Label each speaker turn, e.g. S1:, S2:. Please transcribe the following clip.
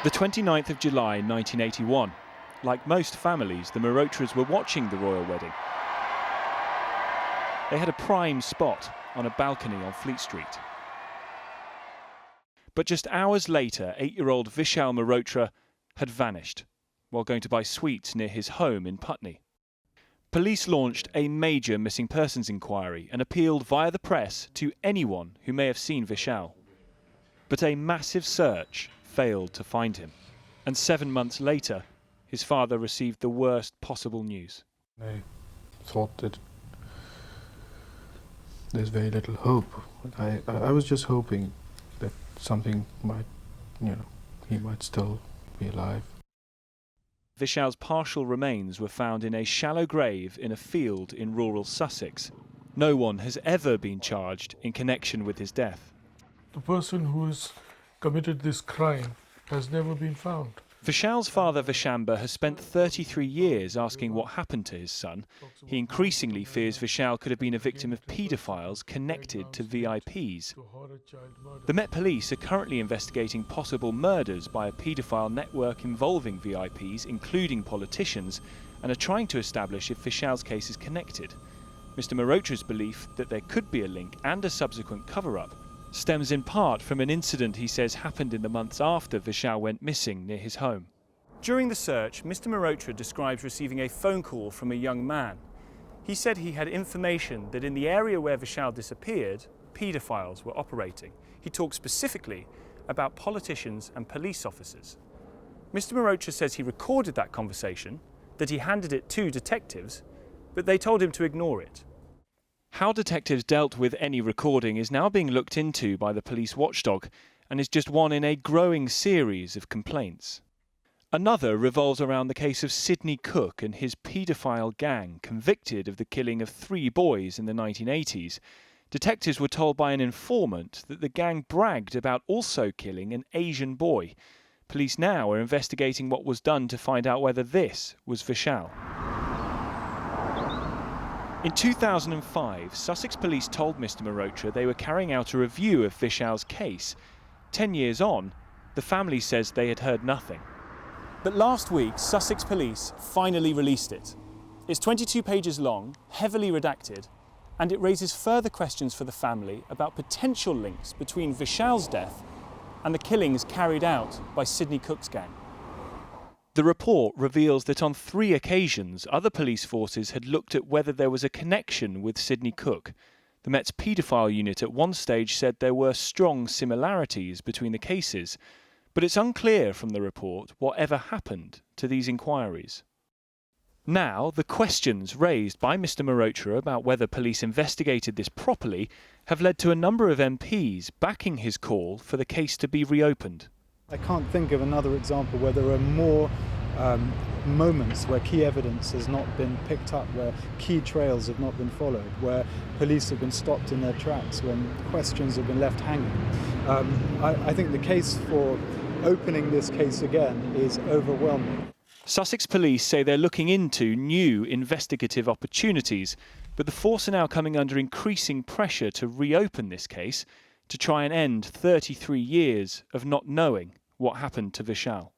S1: The 29th of July 1981. Like most families, the Mehrotras were watching the royal wedding. They had a prime spot on a balcony on Fleet Street. But just hours later, 8-year-old Vishal Mehrotra had vanished while going to buy sweets near his home in Putney. Police launched a major missing persons inquiry and appealed via the press to anyone who may have seen Vishal. But a massive search failed to find him. And 7 months later, his father received the worst possible news.
S2: I thought that there's very little hope. I was just hoping that something might, he might still be alive.
S1: Vishal's partial remains were found in a shallow grave in a field in rural Sussex. No one has ever been charged in connection with his death.
S3: The person who has committed this crime has never been found.
S1: Vishal's father, Vishambar, has spent 33 years asking what happened to his son. He increasingly fears Vishal could have been a victim of paedophiles connected to VIPs. The Met Police are currently investigating possible murders by a paedophile network involving VIPs, including politicians, and are trying to establish if Vishal's case is connected. Mr Mehrotra's belief that there could be a link and a subsequent cover-up stems in part from an incident he says happened in the months after Vishal went missing near his home. During the search, Mr Mehrotra describes receiving a phone call from a young man. He said he had information that in the area where Vishal disappeared, paedophiles were operating. He talked specifically about politicians and police officers. Mr Mehrotra says he recorded that conversation, that he handed it to detectives, but they told him to ignore it. How detectives dealt with any recording is now being looked into by the police watchdog and is just one in a growing series of complaints. Another revolves around the case of Sidney Cook and his paedophile gang convicted of the killing of 3 boys in the 1980s. Detectives were told by an informant that the gang bragged about also killing an Asian boy. Police now are investigating what was done to find out whether this was Vishal. In 2005, Sussex police told Mr Mehrotra they were carrying out a review of Vishal's case. 10 years on, the family says they had heard nothing. But last week, Sussex police finally released it. It's 22 pages long, heavily redacted, and it raises further questions for the family about potential links between Vishal's death and the killings carried out by Sidney Cook's gang. The report reveals that on 3 occasions, other police forces had looked at whether there was a connection with Sidney Cook. The Met's paedophile unit at one stage said there were strong similarities between the cases, but it's unclear from the report whatever happened to these inquiries. Now, the questions raised by Mr Mehrotra about whether police investigated this properly have led to a number of MPs backing his call for the case to be reopened.
S4: I can't think of another example where there are more moments where key evidence has not been picked up, where key trails have not been followed, where police have been stopped in their tracks, when questions have been left hanging. I think the case for opening this case again is overwhelming.
S1: Sussex police say they're looking into new investigative opportunities, but the force are now coming under increasing pressure to reopen this case to try and end 33 years of not knowing what happened to Vishal.